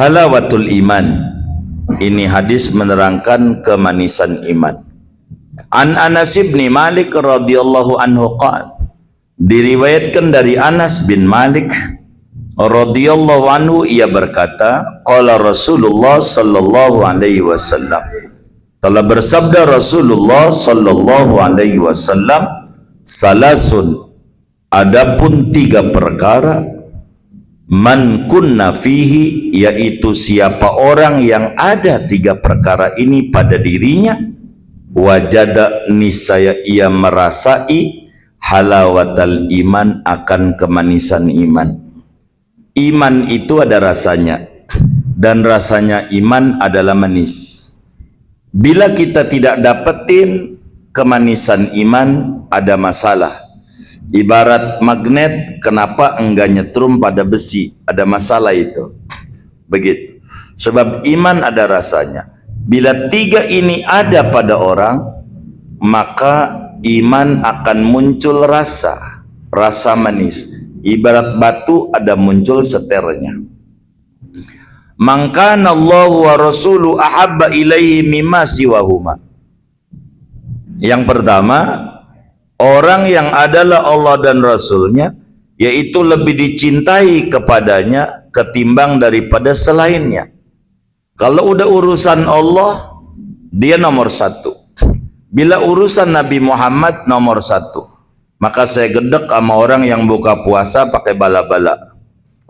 Halawatul iman. Ini hadis menerangkan kemanisan iman. An Anas bin Malik radhiyallahu anhu qala, diriwayatkan dari Anas bin Malik radhiyallahu anhu, ia berkata, qala Rasulullah sallallahu alaihi wasallam, telah bersabda Rasulullah sallallahu alaihi wasallam, salasun, adapun 3 perkara, man kunna fihi, yaitu siapa orang yang ada 3 perkara ini pada dirinya, wajada, niscaya ia merasai halawatal iman, akan kemanisan iman. Iman itu ada rasanya, dan rasanya iman adalah manis. Bila kita tidak dapetin kemanisan iman, ada masalah. Ibarat magnet, kenapa enggak nyetrum pada besi? Ada masalah itu. Begitu. Sebab iman ada rasanya. Bila 3 ini ada pada orang, maka iman akan muncul rasa manis. Ibarat batu ada muncul seternya. Mangkana Allahu wa rasulu ahabba ilaihi mimma siwahuma. Yang pertama, orang yang adalah Allah dan Rasulnya, yaitu lebih dicintai kepadanya ketimbang daripada selainnya. Kalau udah urusan Allah, dia nomor 1. Bila urusan Nabi Muhammad, nomor 1. Maka saya gedek sama orang yang buka puasa pakai bala-bala.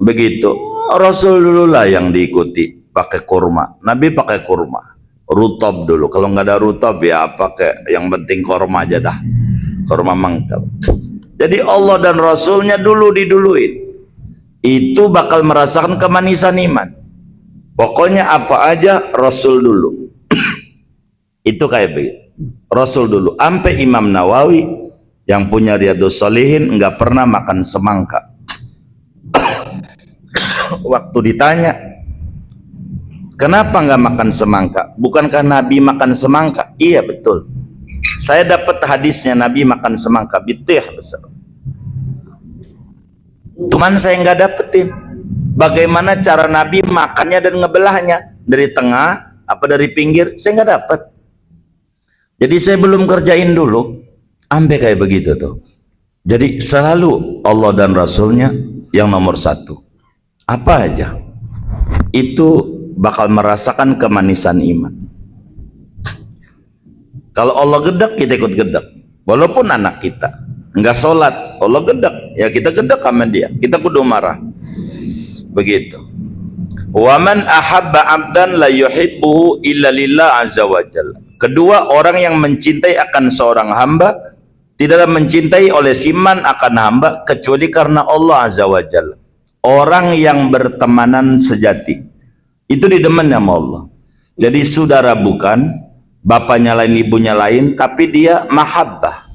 Begitu. Rasul dulu lah yang diikuti, pakai kurma. Nabi pakai kurma. Rutab dulu. Kalau nggak ada rutab ya pakai, yang penting kurma aja dah. Kurma mangkal. Jadi Allah dan Rasulnya dulu diduluin. Itu bakal merasakan kemanisan iman. Pokoknya apa aja Rasul dulu. Itu kayak begitu. Rasul dulu. Sampai Imam Nawawi yang punya Riyadhus Shalihin nggak pernah makan semangka. Waktu ditanya, kenapa nggak makan semangka? Bukankah Nabi makan semangka? Iya betul. Saya dapat hadisnya Nabi makan semangka, bitih besar. Cuman saya nggak dapetin bagaimana cara Nabi makannya dan ngebelahnya, dari tengah apa dari pinggir, saya nggak dapet. Jadi saya belum kerjain dulu, sampai kayak begitu tuh. Jadi selalu Allah dan Rasulnya yang nomor 1. Apa aja itu bakal merasakan kemanisan iman. Kalau Allah gedek, kita ikut gedek. Walaupun anak kita nggak sholat, Allah gedek, ya kita gedek sama dia, kita kudu marah. Begitu. Waman ahabba abdan la yuhibbuhu illa lillah azza wajalla. Kedua, orang yang mencintai akan seorang hamba tidaklah mencintai oleh siman akan hamba kecuali karena Allah azza wajalla. Orang yang bertemanan sejati itu didemen sama Allah. Jadi saudara bukan, bapaknya lain, ibunya lain, tapi dia mahabbah,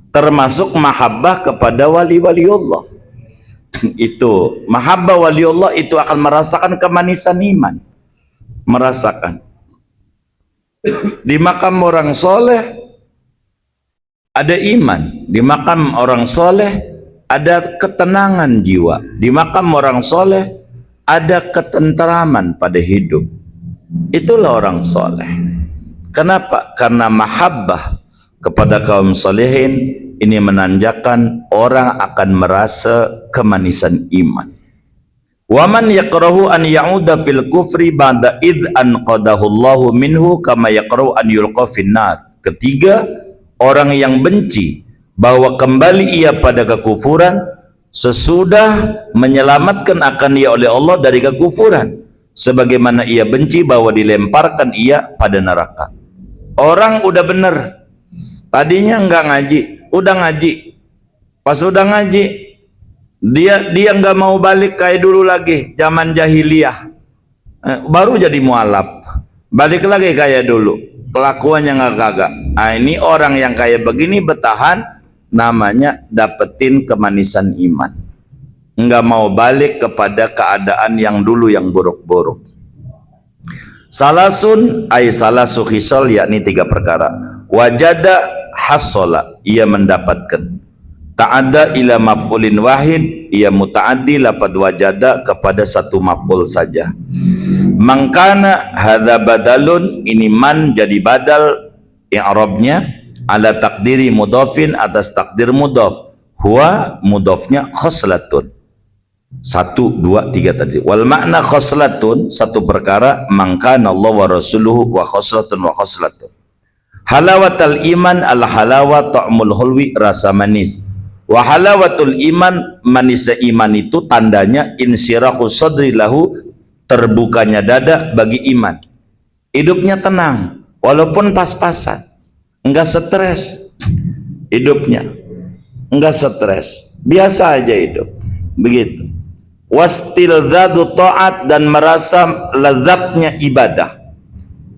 termasuk mahabbah kepada wali-wali Allah. Itu mahabbah wali Allah itu akan merasakan kemanisan iman. Merasakan di makam orang soleh ada iman, di makam orang soleh ada ketenangan jiwa, di makam orang soleh ada ketenteraman pada hidup. Itulah orang soleh. Kenapa? Karena mahabbah kepada kaum solehin ini menandakan orang akan merasa kemanisan iman. Waman yakrahu an ya'uda fil kufri ba'da id anqadahu Allahu minhu kama yakrahu an yulqa finnar. Ketiga, orang yang benci bahwa kembali ia pada kekufuran sesudah menyelamatkan akan ia oleh Allah dari kekufuran, sebagaimana ia benci bahwa dilemparkan ia pada neraka. Orang udah bener, tadinya enggak ngaji, udah ngaji. Pas udah ngaji, dia enggak mau balik kayak dulu lagi, zaman jahiliyah. Baru jadi mualaf, balik lagi kayak dulu, kelakuannya nggak kagak. Nah, ini orang yang kayak begini bertahan, namanya dapetin kemanisan iman. Enggak mau balik kepada keadaan yang dulu yang buruk-buruk. Salasun ay salasu khisal, yakni 3 perkara. Wajada hasola, ia mendapatkan. Ta'adda ila maf'ulin wahid, ia muta'addi lapad wajada kepada 1 maf'ul saja. Mangkana hadza badalun, ini man jadi badal i'rabnya ala takdiri mudhafin, atas takdir mudhaf. Huwa mudhafnya khoslatun. 1, 2, 3 tadi. Wal makna khoslatun, satu perkara, mangkana Allah wa rasuluhu wa khoslatun wa khoslatun. Halawatul iman al halawa ta'mul hulwi, rasa manis. Wa halawatul iman, manisnya iman itu tandanya insyirahu sadri lahu, terbukanya dada bagi iman. Hidupnya tenang walaupun pas-pasan, enggak stres hidupnya, enggak stres, biasa aja hidup begitu. Wastildzadu ta'at, dan merasa lezatnya ibadah.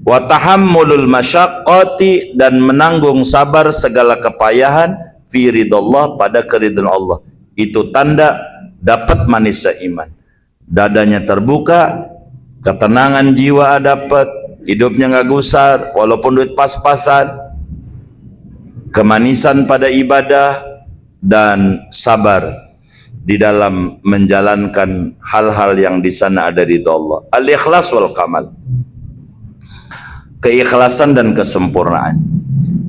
Wa tahammulul masyaqqati, dan menanggung sabar segala kepayahan fi ridallah, pada keridhaan Allah. Itu tanda dapat manisnya iman. Dadanya terbuka, ketenangan jiwa dapat, hidupnya nggak gusar walaupun duit pas-pasan, kemanisan pada ibadah, dan sabar di dalam menjalankan hal-hal yang di sana ada ridha Allah. Al-ikhlas wal kamal, keikhlasan dan kesempurnaan.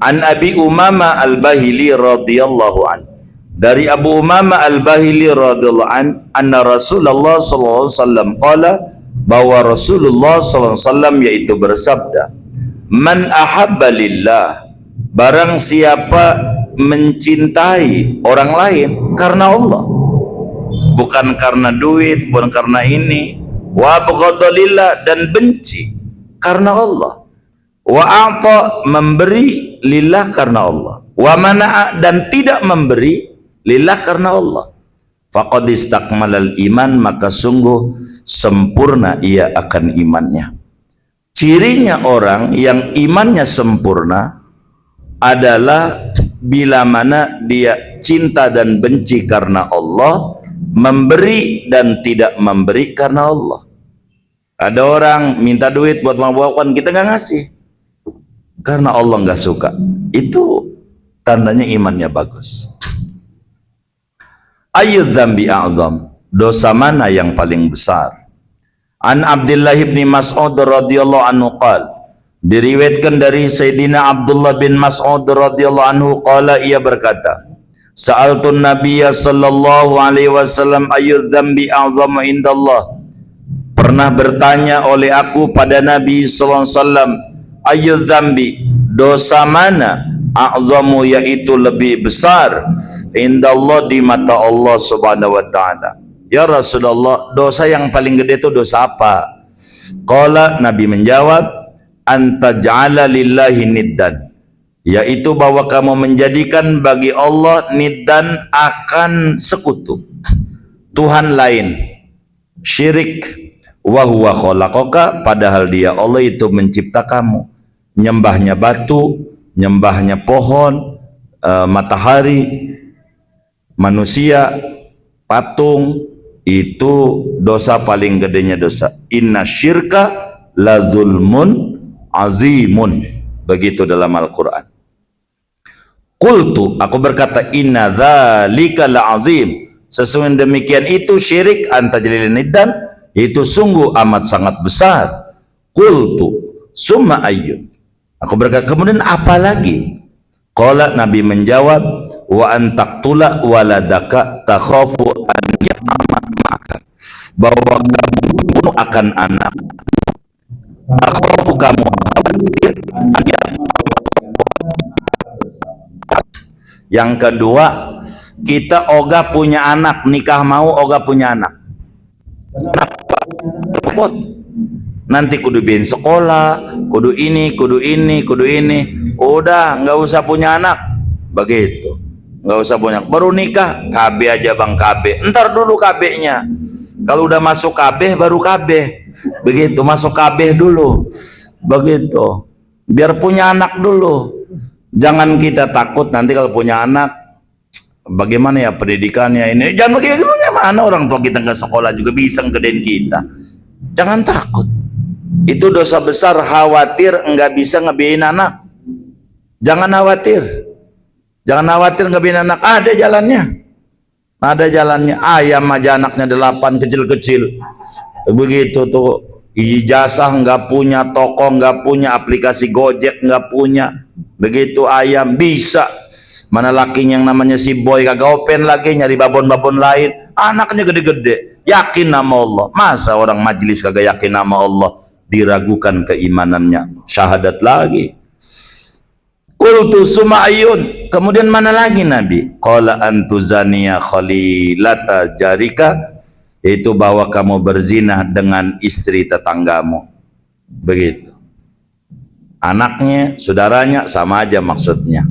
An Abi Umamah Al-Bahili radhiyallahu an, dari Abu Umamah Al-Bahili radhiyallahu an, anna Rasulullah sallallahu alaihi wasallam qala, bahwa Rasulullah sallallahu alaihi wasallam yaitu bersabda, man ahabba lillah, barang siapa mencintai orang lain karena Allah, bukan karena duit, bukan karena ini. Wa abghadalillah, dan benci karena Allah. Wa a'ta, memberi lillah karena Allah. Wa mana'a, dan tidak memberi lillah karena Allah. Faqad istakmalal iman, maka sungguh sempurna ia akan imannya. Cirinya orang yang imannya sempurna adalah bila mana dia cinta dan benci karena Allah, memberi dan tidak memberi karena Allah. Ada orang minta duit buat mabuakan, kita nggak ngasih karena Allah nggak suka. Itu tandanya imannya bagus. Ayyudz dzambi a'dzam, dosa mana yang paling besar? An Abdullah bin Mas'ud radhiyallahu anhu qala, diriwayatkan dari Sayyidina Abdullah bin Mas'ud radhiyallahu anhu qala, ia berkata, sa'altun nabiyya sallallahu alaihi wasallam ayyudz dzambi a'dzamu indallah, pernah bertanya oleh aku pada Nabi sallallahu alaihi wasallam, ayyudz dzambi, dosa mana, a'dzamu, yaitu lebih besar, indallah, di mata Allah subhanahu wa ta'ala. Ya Rasulullah, dosa yang paling gede itu dosa apa? Qala, Nabi menjawab, antaj'ala lillahi niddan, yaitu bahwa kamu menjadikan bagi Allah niddan, akan sekutu, Tuhan lain, syirik. Wa huwa khalaqaka, padahal dia Allah itu mencipta kamu. Nyembahnya batu, nyembahnya pohon, matahari, manusia, patung, itu dosa paling gedenya dosa. Inna syirka la zulmun azimun, begitu dalam Al-Quran. Qultu, aku berkata, inna dzalika la azim, sesungguhnya demikian itu syirik, antajlil niddan, itu sungguh amat sangat besar. Qultu summa ayyun, aku berkata, kemudian apa lagi? Qala, Nabi menjawab, wa antaqtula waladaka takhafu an ya'ama maka, bahwa kamu membunuh akan anak, takhafu, kamu khawatir, an ya'ama. Yang kedua, kita ogah punya anak, nikah mau ogah punya anak, kenapa? Repot. Nanti kudu bikin sekolah, kudu ini, kudu ini, kudu ini. Udah, nggak usah punya anak, begitu. Nggak usah punya, baru nikah, KB aja bang, KB. Ntar dulu KB-nya. Kalau udah masuk KB, baru KB. Begitu, masuk KB dulu. Begitu. Biar punya anak dulu. Jangan kita takut nanti kalau punya anak, bagaimana ya pendidikannya ini. Jangan bagaimana orang tua kita nggak sekolah juga bisa ngedein kita. Jangan takut. Itu dosa besar, khawatir nggak bisa ngebiayain anak. Jangan khawatir. Jangan khawatir ngebiayain anak. Ada jalannya. Ada jalannya. Ayam aja anaknya 8 kecil-kecil. Begitu tuh ijazah nggak punya, toko nggak punya, aplikasi Gojek nggak punya, begitu ayam bisa. Mana lakinya yang namanya si boy kagak open lagi, nyari babon-babon lain, anaknya gede-gede, yakin nama Allah. Masa orang majlis kagak yakin nama Allah, diragukan keimanannya, syahadat lagi. Qultu sumayun, kemudian mana lagi Nabi? Qala antuzaniya khalilata jarika, yaitu bahwa kamu berzina dengan istri tetanggamu. Begitu. Anaknya, saudaranya sama aja maksudnya.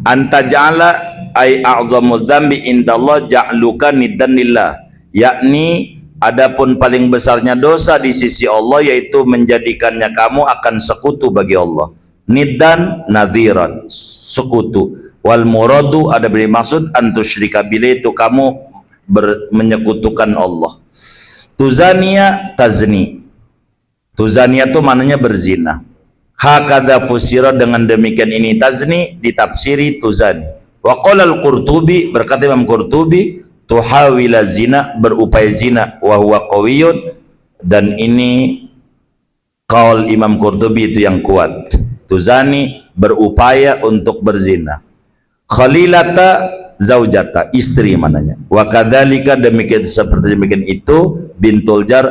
Anta ja'ala ay a'zamu dzambi indallah ja'luka niddan lillah, yakni adapun paling besarnya dosa di sisi Allah yaitu menjadikannya kamu akan sekutu bagi Allah. Niddan nadhiran, sekutu. Wal muradu ada bermaksud antusyrika billah, itu kamu menyekutukan Allah. Tuzania tazni, tuzania itu maknanya berzina. Hakadha fusira, dengan demikian ini tazni ditafsiri tuzani. Wa qala al-Qurtubi, berkata Imam Qurtubi, tuhawila zina, berupaya zina, wa huwa qawiyun, dan ini qaul Imam Qurtubi itu yang kuat. Tuzani berupaya untuk berzina. Khalilata zaujata, istri mananya. Wa kadzalika, demikian seperti demikian itu bintul jar,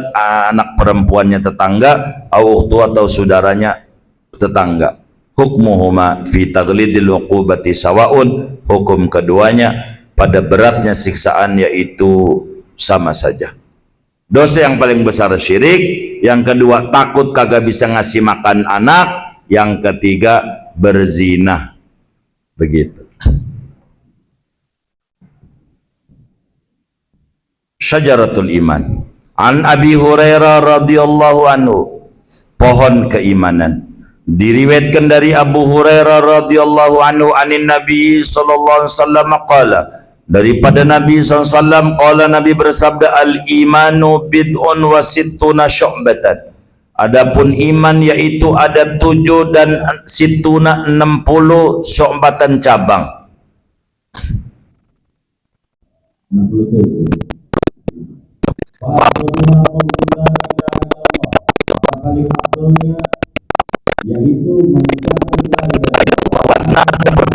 anak perempuannya tetangga, au ukhtu atau saudaranya tetangga. Hukmuhuma fi taghlidil uqubati sawaun, hukum keduanya pada beratnya siksaan yaitu sama saja. Dosa yang paling besar syirik, yang kedua takut kagak bisa ngasih makan anak, yang ketiga berzina. Begitu. Syajaratul iman. An Abi Hurairah radhiyallahu anhu, pohon keimanan. Diriwayatkan dari Abu Hurairah radhiyallahu anhu anin Nabi sallallahu alaihi wasallam qala, daripada Nabi sallallahu alaihi wasallam qala, Nabi bersabda, al imanu bid'un wa sittuna syu'batan, adapun iman yaitu ada 7 dan situna 60 syu'batan cabang. 60 yaitu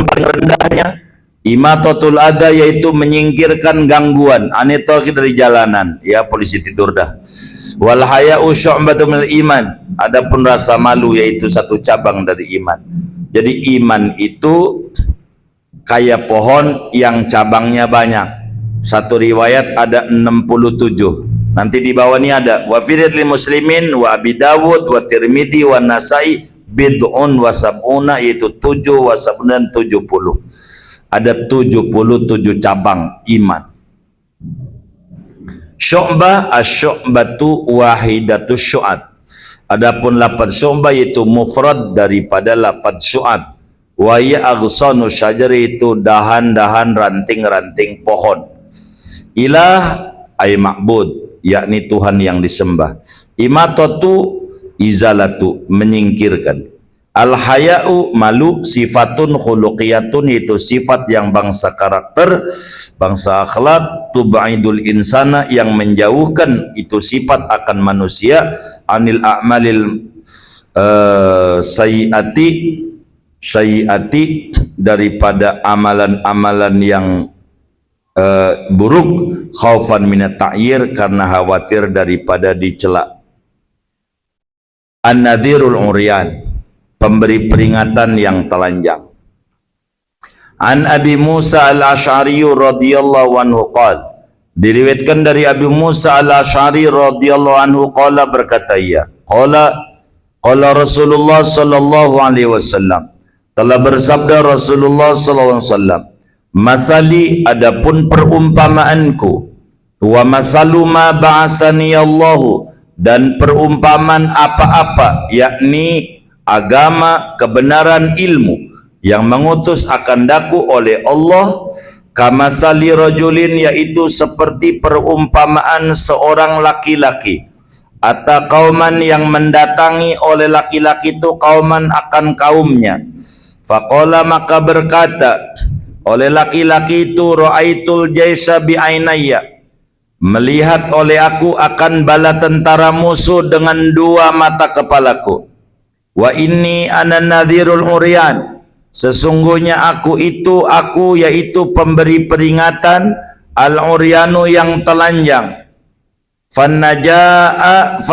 paling rendahnya imatatul adha, yaitu menyingkirkan gangguan anitoki dari jalanan, ya polisi tidur dah. Wal haya'u syu'batun minal iman, adapun rasa malu yaitu satu cabang dari iman. Jadi iman itu kayak pohon yang cabangnya banyak. Satu riwayat ada 67. Nanti di bawah ini ada wa firil muslimin wa Abi Dawud wa Tirmidzi wa Nasai bid'un wa sab'una, yaitu 7 wa sab'una 70. Ada 77 cabang iman. Syu'bah asy-syu'batu wahidatu syu'ab. Adapun lafaz syu'bah yaitu mufrad daripada lafaz syu'ab. Wa ya aghsanu syajar, itu dahan-dahan ranting-ranting pohon. Ilah ay ma'bud, yakni Tuhan yang disembah. Imatatu izalatu, menyingkirkan. Al haya'u malu sifatun khuluqiyatun, itu sifat yang bangsa karakter, bangsa akhlak. Tubaidul insana, yang menjauhkan itu sifat akan manusia. Anil a'malil sayyati, daripada amalan-amalan yang buruk. Khaufan minat ta'yir, karena khawatir daripada dicela. An-nadhirul uryan, pemberi peringatan yang telanjang. An Abi Musa al-Asy'ari radhiyallahu anhu qala, diriwayatkan dari Abi Musa al-Asy'ari radhiyallahu anhu qala, berkata ia, qala Rasulullah sallallahu alaihi wasallam, telah bersabda Rasulullah sallallahu alaihi wasallam, masali, adapun perumpamaanku, wa masalu ma ba'asani Allahu, dan perumpamaan apa-apa, yakni agama, kebenaran, ilmu yang mengutus akan daku oleh Allah. Kamasali rajulin, yaitu seperti perumpamaan seorang laki-laki. Ata kauman, yang mendatangi oleh laki-laki itu kauman akan kaumnya. Faqala, maka berkata oleh laki-laki itu, ra'aitul jaisa bi'ainayya, melihat oleh aku akan bala tentara musuh dengan dua mata kepalaku. Wa inni ana nadhirul uryan, sesungguhnya aku yaitu pemberi peringatan, al-uryanu yang telanjang. Fannajaa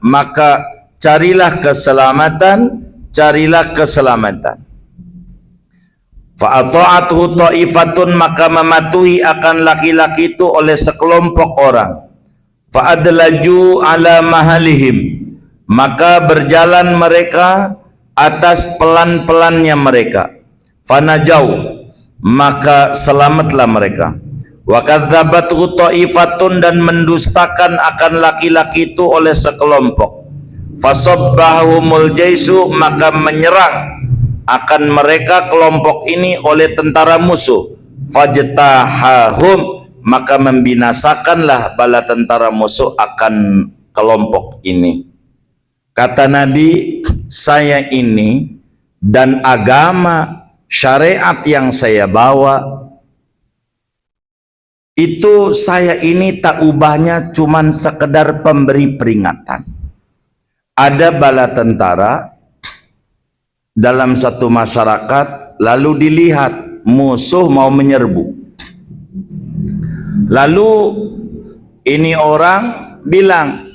maka carilah keselamatan. Fa'ata'athu ta'ifatun, maka mematuhi akan laki-laki itu oleh sekelompok orang. Fa'adlaju ala mahalihim, maka berjalan mereka atas pelan-pelannya mereka. Fanajau, maka selamatlah mereka. Wa kadzabathu ta'ifatun, dan mendustakan akan laki-laki itu oleh sekelompok. Fasabbahumul jaisu, maka menyerang akan mereka kelompok ini oleh tentara musuh. Fajtahahum, maka membinasakanlah bala tentara musuh akan kelompok ini. Kata Nabi, saya ini dan agama syariat yang saya bawa itu, saya ini tak ubahnya cuman sekedar pemberi peringatan. Ada bala tentara dalam satu masyarakat, lalu dilihat musuh mau menyerbu. Lalu ini orang bilang,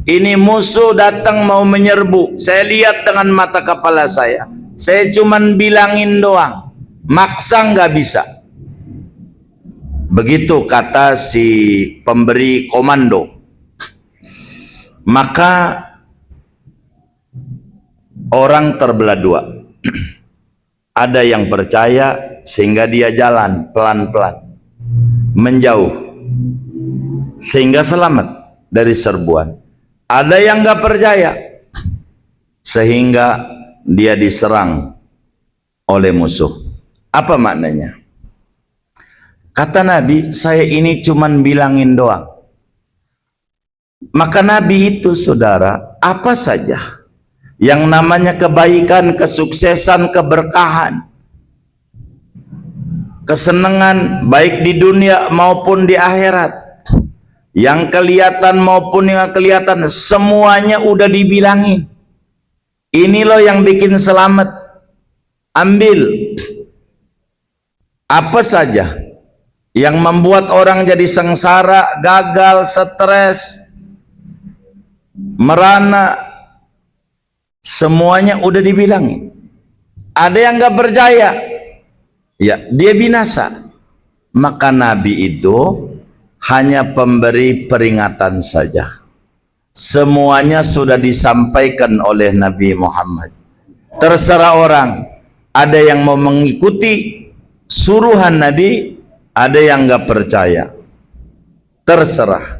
ini musuh datang mau menyerbu. Saya lihat dengan mata kepala saya cuman bilangin doang, maksa nggak bisa. Begitu kata si pemberi komando. Maka orang terbelah dua. Ada yang percaya sehingga dia jalan pelan-pelan menjauh sehingga selamat dari serbuan. Ada yang nggak percaya sehingga dia diserang oleh musuh. Apa maknanya? Kata Nabi, saya ini cuman bilangin doang. Maka Nabi itu, saudara, apa saja yang namanya kebaikan, kesuksesan, keberkahan, kesenangan baik di dunia maupun di akhirat, yang kelihatan maupun yang kelihatan, semuanya udah dibilangin. Ini loh yang bikin selamat, ambil. Apa saja yang membuat orang jadi sengsara, gagal, stres, merana, semuanya udah dibilangin. Ada yang gak percaya, ya dia binasa. Maka Nabi itu hanya pemberi peringatan saja. Semuanya sudah disampaikan oleh Nabi Muhammad. Terserah orang, ada yang mau mengikuti suruhan Nabi, ada yang gak percaya, terserah.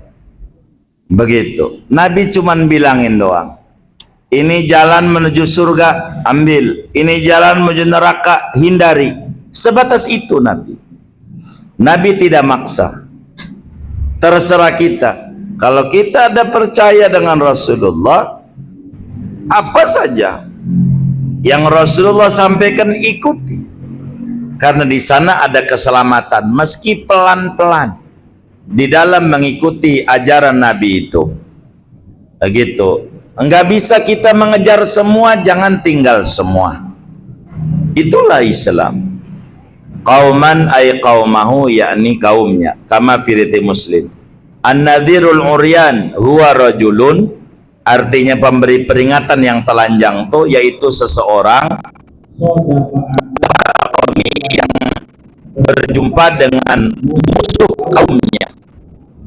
Begitu. Nabi cuman bilangin doang, ini jalan menuju surga, ambil. Ini jalan menuju neraka, hindari. Sebatas itu Nabi. Nabi tidak maksa. Terserah kita. Kalau kita ada percaya dengan Rasulullah, apa saja yang Rasulullah sampaikan ikuti. Karena di sana ada keselamatan, meski pelan-pelan di dalam mengikuti ajaran Nabi itu. Begitu. Enggak bisa kita mengejar semua, jangan tinggal semua. Itulah Islam. Qauman ay qaumahu, yakni kaumnya. Kama firiti Muslim. An-nadhirul uryan huwa rajulun, artinya pemberi peringatan yang telanjang itu, yaitu seseorang yang berjumpa dengan musuh kaumnya,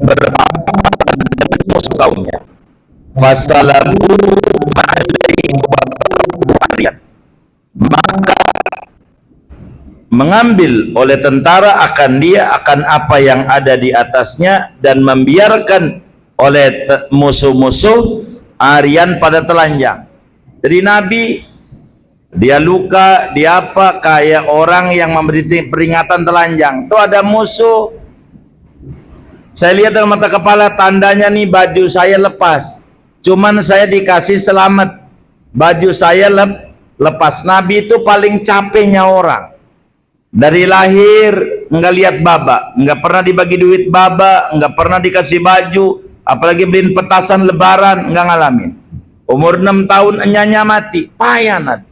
berpapasan dengan musuh kaumnya. Fasalabu alaihi wa ta'ala, maka mengambil oleh tentara akan dia, akan apa yang ada di atasnya, dan membiarkan oleh musuh-musuh arian pada telanjang. Jadi Nabi, dia luka, dia apa, kayak orang yang memberi peringatan telanjang. Tuh ada musuh, saya lihat dengan mata kepala, tandanya nih baju saya lepas, cuman saya dikasih selamat, baju saya lepas. Nabi itu paling capeknya orang. Dari lahir nggak lihat baba, nggak pernah dibagi duit baba, nggak pernah dikasih baju, apalagi beliin petasan lebaran, nggak ngalamin. Umur 6 tahun enyanya mati, payah Nabi.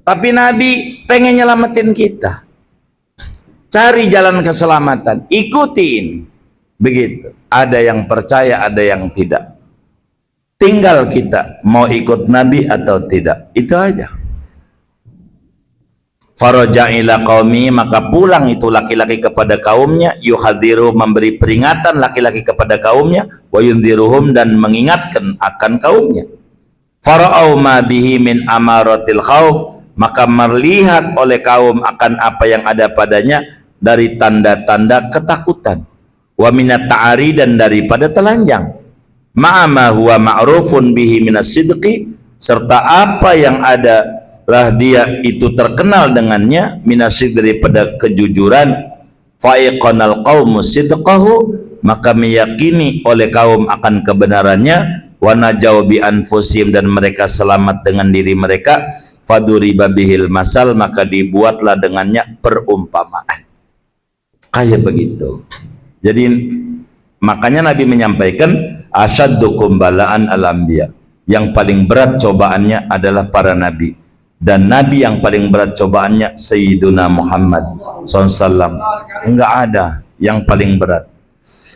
Tapi Nabi pengen nyelamatin kita. Cari jalan keselamatan, ikutin. Begitu. Ada yang percaya, ada yang tidak. Tinggal kita mau ikut Nabi atau tidak. Itu aja. Faraja ila qaumi, maka pulang itu laki-laki kepada kaumnya, yuhadiru, memberi peringatan laki-laki kepada kaumnya, wa yundhiruhum, dan mengingatkan akan kaumnya. Fara'au ma bihi min amaratil khauf, maka melihat oleh kaum akan apa yang ada padanya dari tanda-tanda ketakutan, wa minat ta'ari, dan daripada telanjang, ma'ama huwa ma'rufun bihi minas sidqi, serta apa yang ada lah dia itu terkenal dengannya, minasid, daripada kejujuran. Fa'iqanal qaumu sidqahu, maka meyakini oleh kaum akan kebenarannya. Wa najau bi anfusim, dan mereka selamat dengan diri mereka. Faduriba bihil masal, maka dibuatlah dengannya perumpamaan. Kayak begitu. Jadi makanya Nabi menyampaikan asyaddukum bala'an al-anbiya, yang paling berat cobaannya adalah para nabi. Dan Nabi yang paling berat cobaannya Sayyiduna Muhammad SAW. Enggak ada yang paling berat.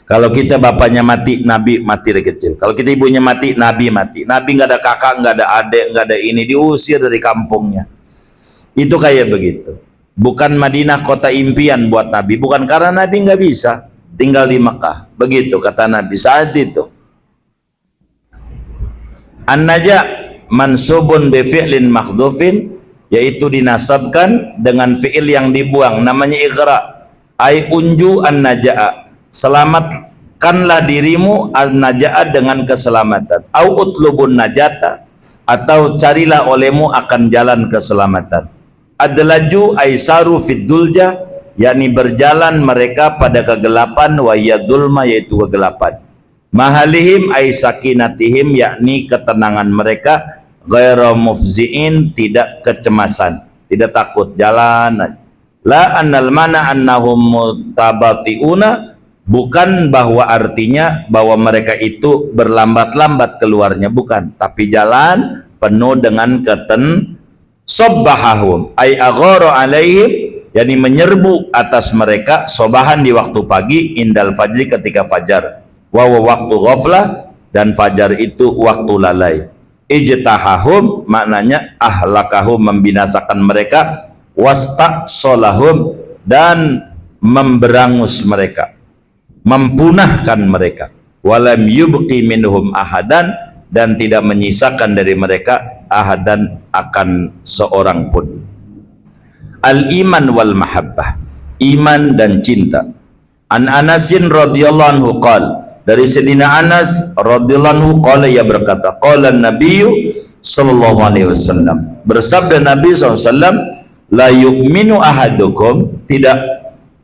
Kalau kita bapaknya mati, Nabi mati dari kecil. Kalau kita ibunya mati, Nabi mati. Nabi nggak ada kakak, nggak ada adik, nggak ada ini, diusir dari kampungnya. Itu kayak begitu. Bukan Madinah kota impian buat Nabi, bukan karena Nabi nggak bisa tinggal di Mekah. Begitu kata Nabi saat itu. An-Naja mansubun bi fi'lin makhdhufin, yaitu dinasabkan dengan fi'il yang dibuang, namanya ighra. Ai unju an-najaa, selamatkanlah dirimu an-najaa, dengan keselamatan. Au utlubun najata, atau carilah olehmu akan jalan keselamatan. Adlaju aisaru fid dulja, yakni berjalan mereka pada kegelapan, wa yadulma, yaitu kegelapan. Mahalihim ay sakinatihim, yakni ketenangan mereka, ghairu mufzi'in, tidak kecemasan, tidak takut, jalan. La annal mana annahum mutabatiuna, bukan bahwa artinya bahwa mereka itu berlambat-lambat keluarnya, bukan, tapi jalan penuh dengan sobbahahum ay aghara alaihim, yakni menyerbu atas mereka, sobahan di waktu pagi, indal fajri, ketika fajar, wa waktu ghaflah, dan fajar itu waktu lalai. Ijtahahum, maknanya ahlakahum, membinasakan mereka, wastaqsolahum, dan memberangus mereka, mempunahkan mereka, walam yubqi minhum ahadan, dan tidak menyisakan dari mereka ahadan, akan seorang pun. Al-iman wal mahabbah, iman dan cinta. An Anasin radhiyallahu anhu qala, dari Sayyidina Anas radhiyallahu anhu, qala, ia berkata, qala Nabi sallallahu alaihi wasallam, bersabda Nabi SAW, la yu'minu ahadukum, tidak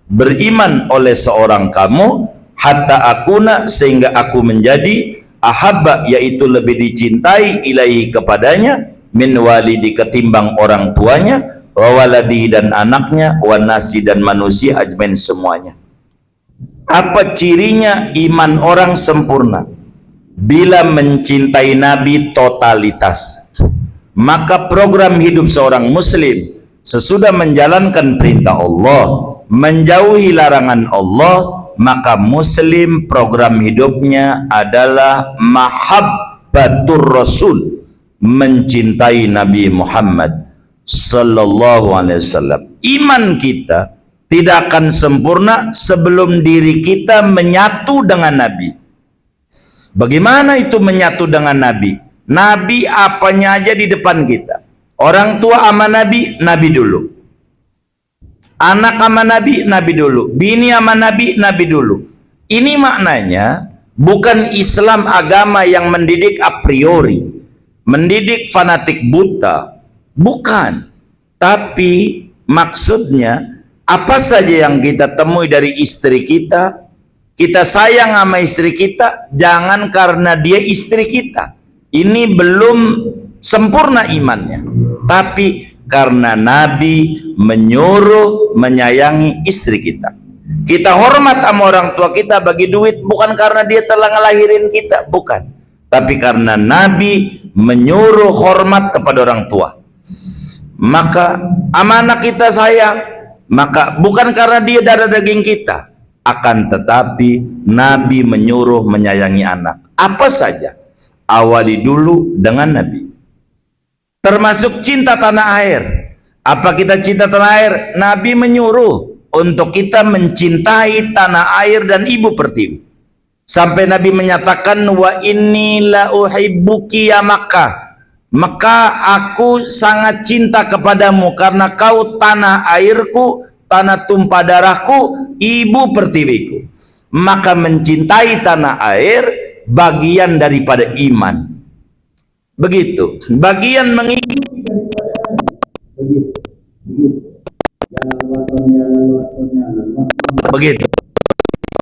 beriman oleh seorang kamu, hatta akuna, sehingga aku menjadi, ahabba, yaitu lebih dicintai, ilaihi, kepadanya, min walidi, ketimbang orang tuanya, wa waladi, dan anaknya, wa nasi, dan manusia, ajmain, semuanya. Apa cirinya iman orang sempurna? Bila mencintai Nabi totalitas. Maka program hidup seorang muslim sesudah menjalankan perintah Allah, menjauhi larangan Allah, maka muslim program hidupnya adalah mahabbatur rasul, mencintai Nabi Muhammad sallallahu alaihi wasallam. Iman kita tidak akan sempurna sebelum diri kita menyatu dengan Nabi. Bagaimana itu menyatu dengan Nabi? Nabi apanya aja di depan kita. Orang tua sama Nabi, Nabi dulu. Anak sama Nabi, Nabi dulu. Bini sama Nabi, Nabi dulu. Ini maknanya bukan Islam agama yang mendidik a priori, mendidik fanatik buta. Bukan. Tapi maksudnya, apa saja yang kita temui dari istri kita, kita sayang sama istri kita, jangan karena dia istri kita. Ini belum sempurna imannya. Tapi karena Nabi menyuruh menyayangi istri kita. Kita hormat sama orang tua kita bagi duit bukan karena dia telah ngelahirin kita, bukan. Tapi karena Nabi menyuruh hormat kepada orang tua. Maka amanah kita sayang, maka bukan karena dia darah daging kita, akan tetapi Nabi menyuruh menyayangi anak. Apa saja, awali dulu dengan Nabi. Termasuk cinta tanah air. Apa kita cinta tanah air? Nabi menyuruh untuk kita mencintai tanah air dan ibu pertiwi. Sampai Nabi menyatakan, wa inni la uhibbuki ya Makkah. Maka aku sangat cinta kepadamu karena kau tanah airku, tanah tumpah darahku, ibu pertiwiku. Maka mencintai tanah air bagian daripada iman. Begitu, bagian mengikuti begitu. begitu.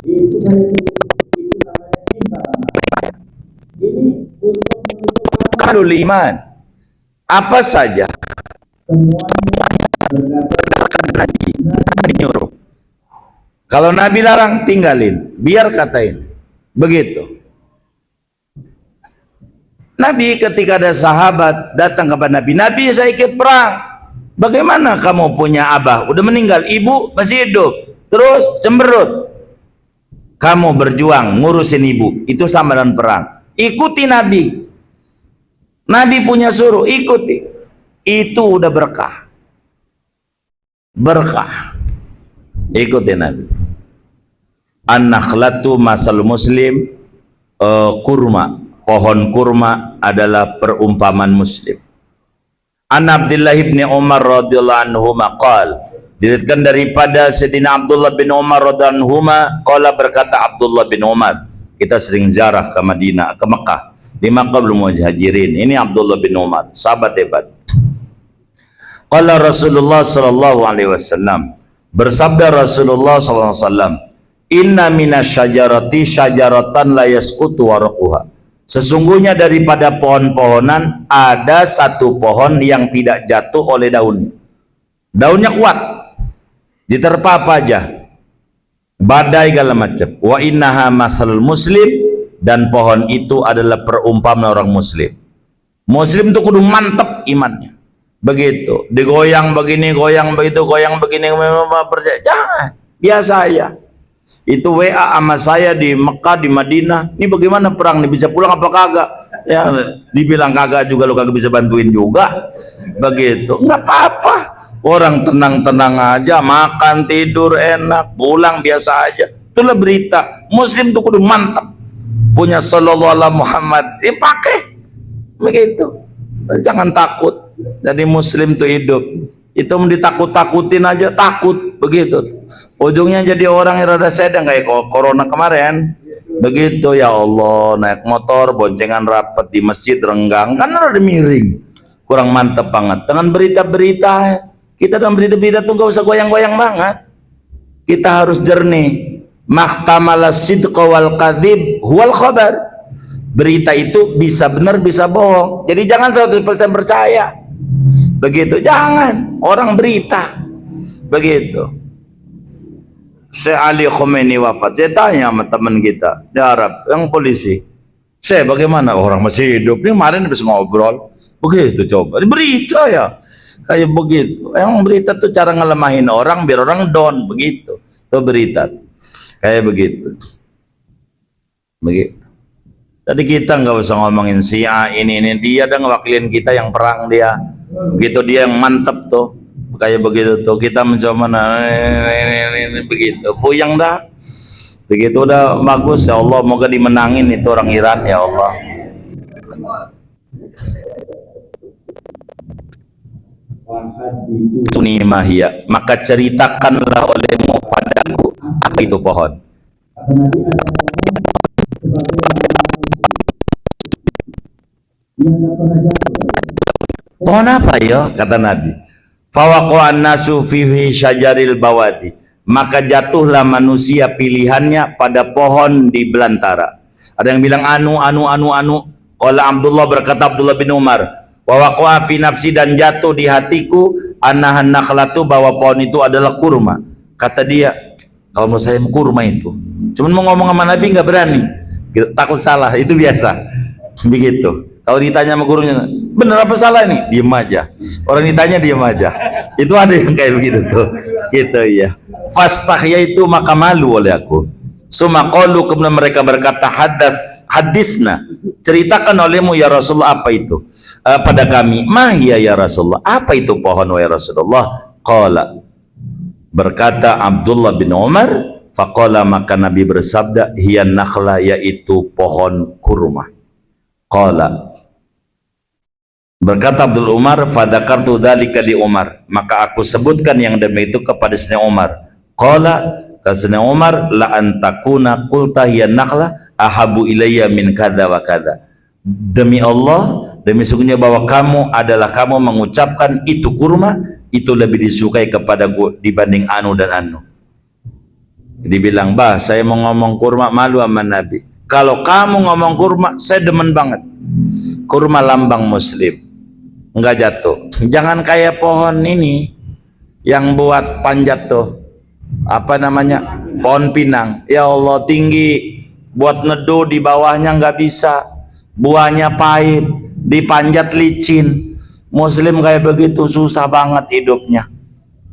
Itu namanya cinta. Ini untuk menunjukkan Kalul iman. Apa saja semuanya berdasarkan Nabi menyuruh. Kalau Nabi larang, tinggalin, biar katain. Begitu. Nabi ketika ada sahabat datang kepada Nabi, Nabi saya ikut perang. Bagaimana kamu punya abah? Udah meninggal, ibu masih hidup. Terus cemberut. Kamu berjuang ngurusin ibu, itu sama dengan perang. Ikuti Nabi. Nabi punya suruh, ikuti. Itu udah berkah. Berkah. Ikuti Nabi. An-nakhlatu masal muslim, kurma. Pohon kurma adalah perumpamaan muslim. An Abdullah ibn Umar radhiyallahu anhu maqal, diriwayatkan daripada Sayyidina Abdullah bin Umar radhiyallahu anhu qala, berkata Abdullah bin Umar, kita sering ziarah ke Madinah, ke Mekah di Maqamul Muhajirin. Ini Abdullah bin Umar, sahabat hebat. Qala Rasulullah sallallahu alaihi wasallam, bersabda Rasulullah sallallahu alaihi wasallam, inna minasyajarati syajaratan la yasqutu warquha. Sesungguhnya daripada pohon-pohonan ada satu pohon yang tidak jatuh oleh daunnya. Daunnya kuat, diterpa apa aja, badai segala macam. Wa innaha masal muslim, dan pohon itu adalah perumpamaan orang muslim. Muslim itu kudu mantep imannya. Begitu, digoyang begini, goyang begitu, goyang begini, percaya. Jangan, biasa aja. Itu WA sama saya di Mekah, di Madinah, ini bagaimana perang nih, bisa pulang apa kagak? Ya dibilang kagak juga, lo kagak bisa bantuin juga. Begitu, nggak apa-apa, orang tenang-tenang aja, makan tidur enak, pulang biasa aja. Itulah berita muslim tuh kudu mantap, punya sallallahu alaihi Muhammad, pakai begitu. Jangan takut, jadi muslim tuh hidup itu ditakut-takutin aja takut, begitu ujungnya jadi orang yang rada sedang kayak corona kemarin. Begitu, ya Allah, naik motor boncengan rapat di masjid renggang kan rada miring, kurang mantep banget dengan berita-berita. Kita dalam berita-berita tuh gak usah goyang-goyang banget, kita harus jernih. Mahkamalah sidqa wal kadhib huwal khabar. Berita itu bisa benar bisa bohong, jadi jangan 100% percaya. Begitu, jangan orang berita begitu. Syekh Ali Khomeini wafat, saya tanya sama teman kita di Arab yang polisi, saya bagaimana orang masih hidup, ini kemarin habis ngobrol begitu. Coba di berita ya kayak begitu. Yang berita tuh cara ngelemahin orang biar orang down, begitu tuh berita kayak begitu. Begitu. Jadi kita nggak usah ngomongin si A ini dia udah ngewakilin kita yang perang dia. Begitu dia yang mantep tuh kayak begitu tuh, kita mencoba begitu puyeng dah. Begitu udah bagus, ya Allah moga dimenangin itu orang Iran, ya Allah. Sunimahia, maka ceritakanlah olehmu padaku apa itu pohon. Kata Nabi, ada pohon sebagai yang tak pernah jatuh. Pohon apa ya? Kata Nabi, fawaqa'an nasu fi syajaril bawadi, maka jatuhlah manusia pilihannya pada pohon di belantara. Ada yang bilang anu. Qala Abdullah, berkata Abdullah bin Umar, Wa waqa'a fi nafsi, dan jatuh di hatiku, annahan nakhlatu, bahwa pohon itu adalah kurma. Kata dia, kalau mau saya kurma itu, cuman mau ngomong sama Nabi nggak berani, takut salah, itu biasa. Begitu. Kalau ditanya sama gurunya, bener apa salah ini? Diem aja. Orang ditanya diem aja. Itu ada yang kayak begitu tuh. Gitu ya. Fastahya itu maka malu oleh aku. Sumaqalu, kemudian mereka berkata, hadisna, ceritakan olehmu ya Rasulullah apa itu pada kami. Mahya ya Rasulullah, apa itu pohon ya Rasulullah? Qala, berkata Abdullah bin Umar, faqala, maka Nabi bersabda, hiya nakhla, yaitu pohon kurma. Qala, berkata Abdul Umar, fadzakartu dzalika li Umar, maka aku sebutkan yang demikian itu kepada Sayyidina Umar. Qala, kata Sayyidina Umar, la antakuna qulta hiya nakhla ahabu ilayya min kadza wa kadza. Demi Allah, demi sungguhnya bahwa kamu mengucapkan itu kurma, itu lebih disukai kepadaku dibanding anu dan anu. Dibilang, bah, saya mau ngomong kurma malu sama Nabi. Kalau kamu ngomong kurma, saya demen banget. Kurma lambang Muslim, enggak jatuh. Jangan kayak pohon ini yang buat panjat tuh, apa namanya, pohon pinang. Ya Allah, tinggi, buat neduh di bawahnya nggak bisa, buahnya pahit, dipanjat licin. Muslim kayak begitu susah banget hidupnya.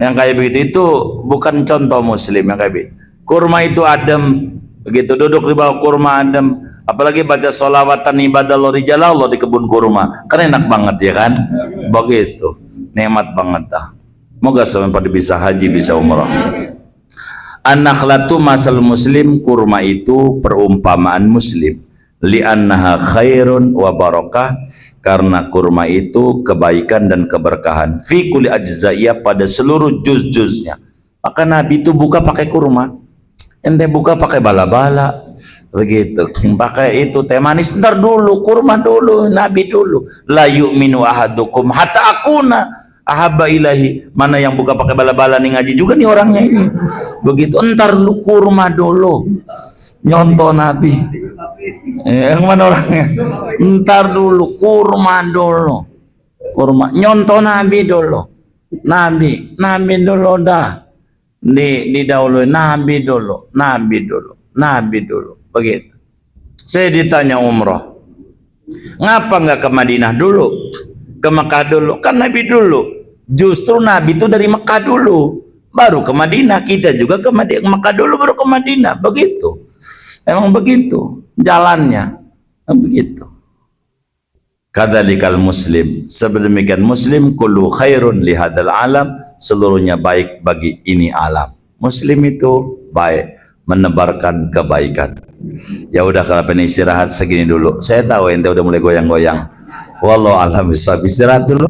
Yang kayak begitu itu bukan contoh Muslim yang kayak begitu. Kurma itu adem, begitu duduk di bawah kurma adem, apalagi baca sholawatan ibadah Allah di kebun kurma, kan enak banget ya kan, begitu nikmat banget dah. Moga sampai bisa haji, bisa umrah. An-nakhlatu masal muslim, kurma itu perumpamaan muslim, li'annaha khairun wa barakah, karena kurma itu kebaikan dan keberkahan, fi kulli ajza'iyah, pada seluruh juz-juznya. Maka Nabi itu buka pakai kurma, ente buka pakai bala-bala, begitu, pakai itu teh manis, ntar dulu, kurma dulu, Nabi dulu. La yu'minu ahadukum hatta akuna ahabba ilahi, mana yang buka pakai bala-bala nih, ngaji juga nih orangnya ini, begitu. Entar lu kurma dulu, nyontoh Nabi. Yang mana orangnya? Entar dulu, kurma dulu, kurma, nyontoh Nabi dulu, Nabi dulu dah, didahului Nabi dulu, begitu. Saya ditanya umroh, ngapa nggak ke Madinah dulu, ke Mekah dulu? Kan Nabi dulu, justru Nabi itu dari Mekah dulu, baru ke Madinah. Kita juga ke Mekah dulu, baru ke Madinah, begitu. Emang begitu jalannya, begitu. Kadzalikal muslim, sedemikian muslim, kullu khairun li hadzal alam, seluruhnya baik bagi ini alam. Muslim itu baik, menebarkan kebaikan. Ya udah, kalau pengen istirahat segini dulu. Saya tahu ente udah mulai goyang-goyang. Wallahu a'lam bishawab. Istirahat dulu.